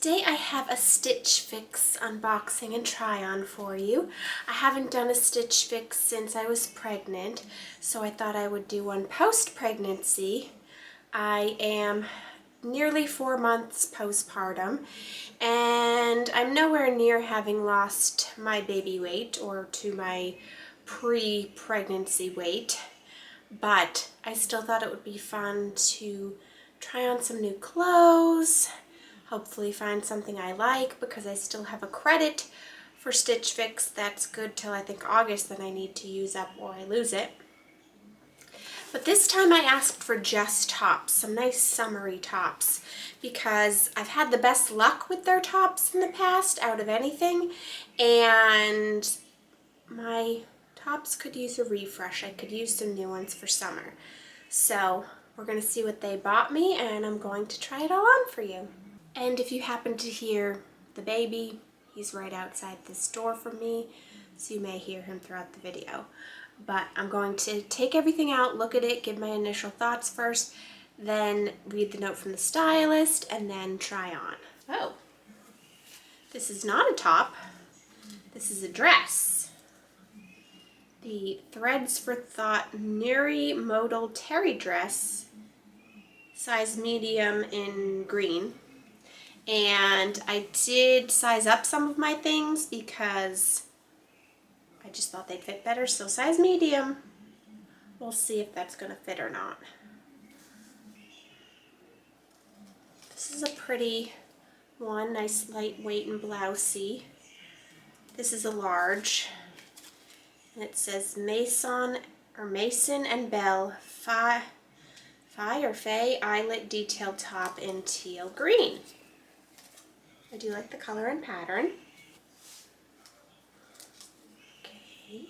Today I have a Stitch Fix unboxing and try on for you. I haven't done a Stitch Fix since I was pregnant, so I thought I would do one post-pregnancy. I am nearly 4 months postpartum, and I'm nowhere near having lost my baby weight or to my pre-pregnancy weight, but I still thought it would be fun to try on some new clothes, hopefully find something I like, because I still have a credit for Stitch Fix that's good till I think August, then I need to use up or I lose it. But this time I asked for just tops, some nice summery tops, because I've had the best luck with their tops in the past out of anything, and my tops could use a refresh. I could use some new ones for summer. So we're going to see what they bought me, and I'm going to try it all on for you. And if you happen to hear the baby, he's right outside this door from me, so you may hear him throughout the video. But I'm going to take everything out, look at it, give my initial thoughts first, then read the note from the stylist, and then try on. Oh, this is not a top. This is a dress. The Threads for Thought Neri Modal Terry dress, size medium in green. And I did size up some of my things because I just thought they'd fit better, so size medium. We'll see if that's going to fit or not. This is a pretty one, nice lightweight and blousey. This is a large, and it says Mason and Belle Fi or Fay Eyelet Detail Top in teal green. I do like the color and pattern. Okay,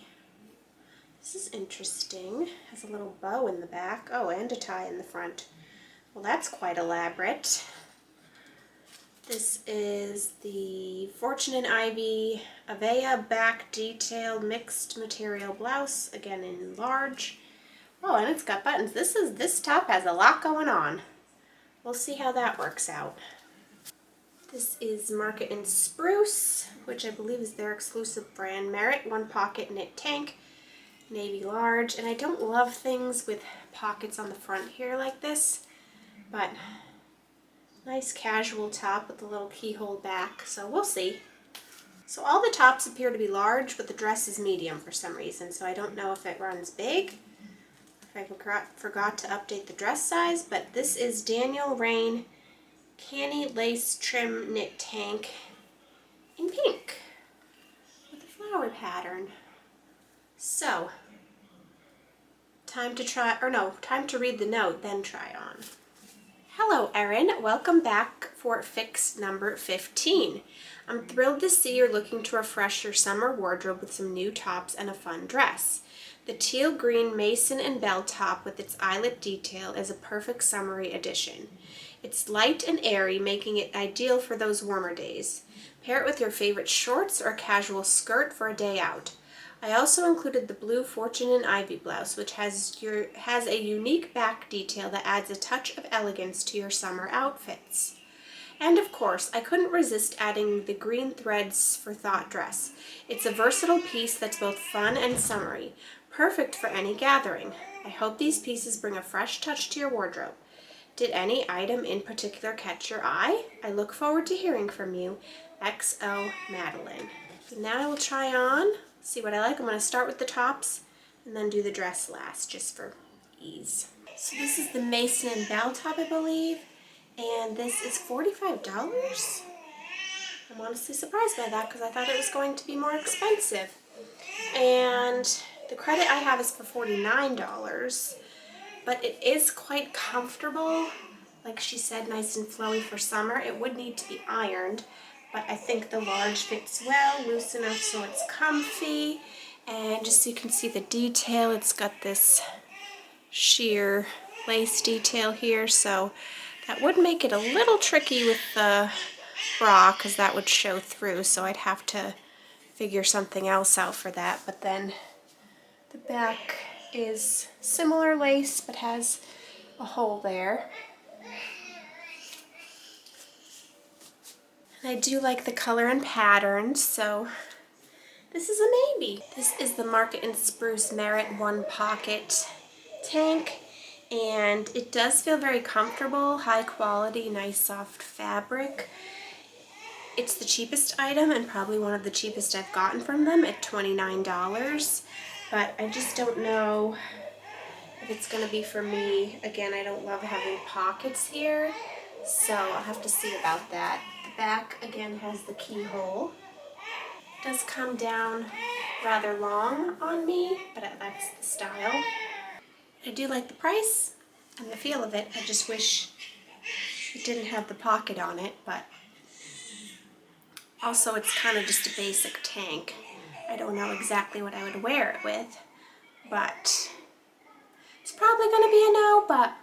this is interesting. Has a little bow in the back. Oh, and a tie in the front. Well, that's quite elaborate. This is the Fortune and Ivy Avea back detail mixed material blouse, again in large. Oh, and it's got buttons. This top has a lot going on. We'll see how that works out. This is Market and Spruce, which I believe is their exclusive brand. Merrit one pocket knit tank, navy large. And I don't love things with pockets on the front here like this, but nice casual top with a little keyhole back, so we'll see. So all the tops appear to be large, but the dress is medium for some reason, so I don't know if it runs big, if I forgot to update the dress size, but this is Daniel Rain Canny Lace Trim Knit Tank in pink with a flower pattern. So, time to read the note, then try on. Hello Erin, welcome back for Fix number 15. I'm thrilled to see you're looking to refresh your summer wardrobe with some new tops and a fun dress. The teal green Mason and Belle top with its eyelet detail is a perfect summery addition. It's light and airy, making it ideal for those warmer days. Pair it with your favorite shorts or a casual skirt for a day out. I also included the blue Fortune and Ivy blouse, which has a unique back detail that adds a touch of elegance to your summer outfits. And of course, I couldn't resist adding the green Threads for Thought dress. It's a versatile piece that's both fun and summery, perfect for any gathering. I hope these pieces bring a fresh touch to your wardrobe. Did any item in particular catch your eye? I look forward to hearing from you. XO Madeline. So now I will try on, see what I like. I'm going to start with the tops and then do the dress last, just for ease. So this is the Mason and Belle top, I believe, and this is $45. I'm honestly surprised by that because I thought it was going to be more expensive. And the credit I have is for $49. But it is quite comfortable, like she said, nice and flowy for summer. It would need to be ironed, but I think the large fits well, loose enough so it's comfy. And just so you can see the detail, it's got this sheer lace detail here, so that would make it a little tricky with the bra because that would show through, so I'd have to figure something else out for that. But then the back is similar lace but has a hole there. I do like the color and pattern, so this is a maybe. This is the Market and Spruce Merrit one pocket tank, and it does feel very comfortable, high quality, nice soft fabric. It's the cheapest item and probably one of the cheapest I've gotten from them at $29, but I just don't know if it's gonna be for me. Again, I don't love having pockets here, so I'll have to see about that. The back again has the keyhole. It does come down rather long on me, but that's the style. I do like the price and the feel of it. I just wish it didn't have the pocket on it, but also it's kind of just a basic tank. I don't know exactly what I would wear it with, but it's probably going to be a no, but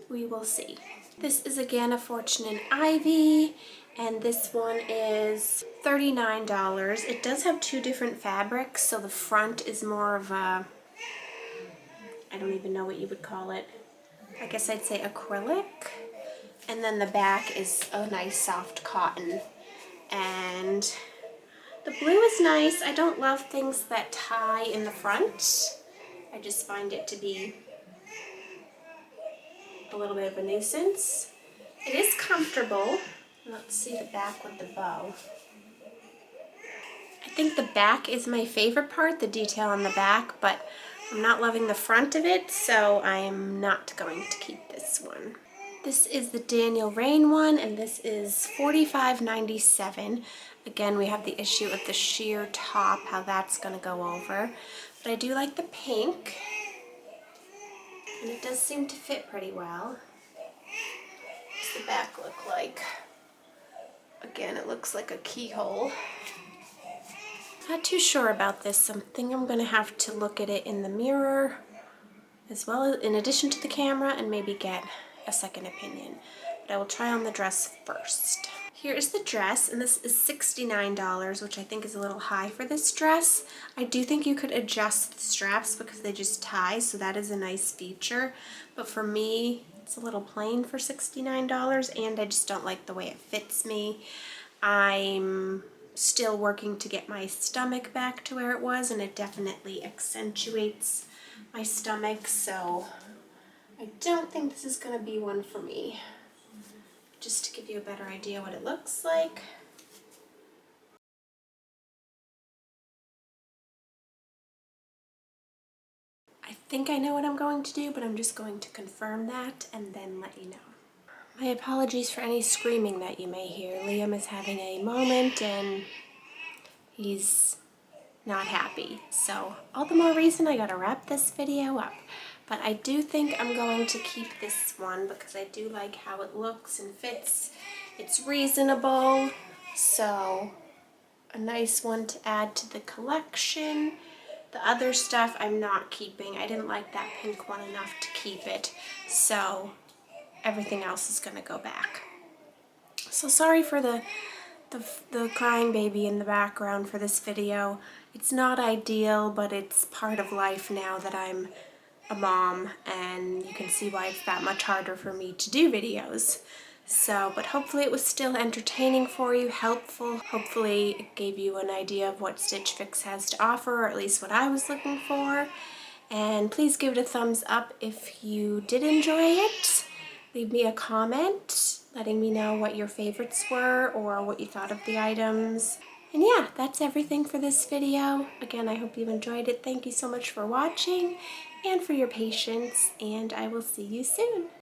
we will see. This is again a Fortune and Ivy, and this one is $39. It does have two different fabrics, so the front is more of a, I don't even know what you would call it. I guess I'd say acrylic. And then the back is a nice soft cotton. And the blue is nice. I don't love things that tie in the front. I just find it to be a little bit of a nuisance. It is comfortable. Let's see the back with the bow. I think the back is my favorite part, the detail on the back, but I'm not loving the front of it, so I am not going to keep this one. This is the Daniel Rain one, and this is $45.97. Again, we have the issue of the sheer top, how that's going to go over. But I do like the pink, and it does seem to fit pretty well. What's the back look like? Again, it looks like a keyhole. Not too sure about this. I think I'm going to have to look at it in the mirror, as well as in addition to the camera, and maybe get a second opinion. But I will try on the dress first. Here is the dress, and this is $69, which I think is a little high for this dress. I do think you could adjust the straps because they just tie, so that is a nice feature. But for me, it's a little plain for $69, and I just don't like the way it fits me. I'm still working to get my stomach back to where it was, and it definitely accentuates my stomach, so I don't think this is going to be one for me. Just to give you a better idea what it looks like. I think I know what I'm going to do, but I'm just going to confirm that and then let you know. My apologies for any screaming that you may hear. Liam is having a moment and he's not happy. So all the more reason I gotta wrap this video up. But I do think I'm going to keep this one because I do like how it looks and fits. It's reasonable, so a nice one to add to the collection. The other stuff I'm not keeping. I didn't like that pink one enough to keep it, so everything else is gonna go back. So sorry for the crying baby in the background for this video. It's not ideal, but it's part of life now that I'm a mom, and you can see why it's that much harder for me to do videos. So, but hopefully it was still entertaining for you, helpful. Hopefully it gave you an idea of what Stitch Fix has to offer, or at least what I was looking for. And please give it a thumbs up if you did enjoy it. Leave me a comment letting me know what your favorites were or what you thought of the items. And yeah, that's everything for this video. Again, I hope you enjoyed it. Thank you so much for watching and for your patience, and I will see you soon.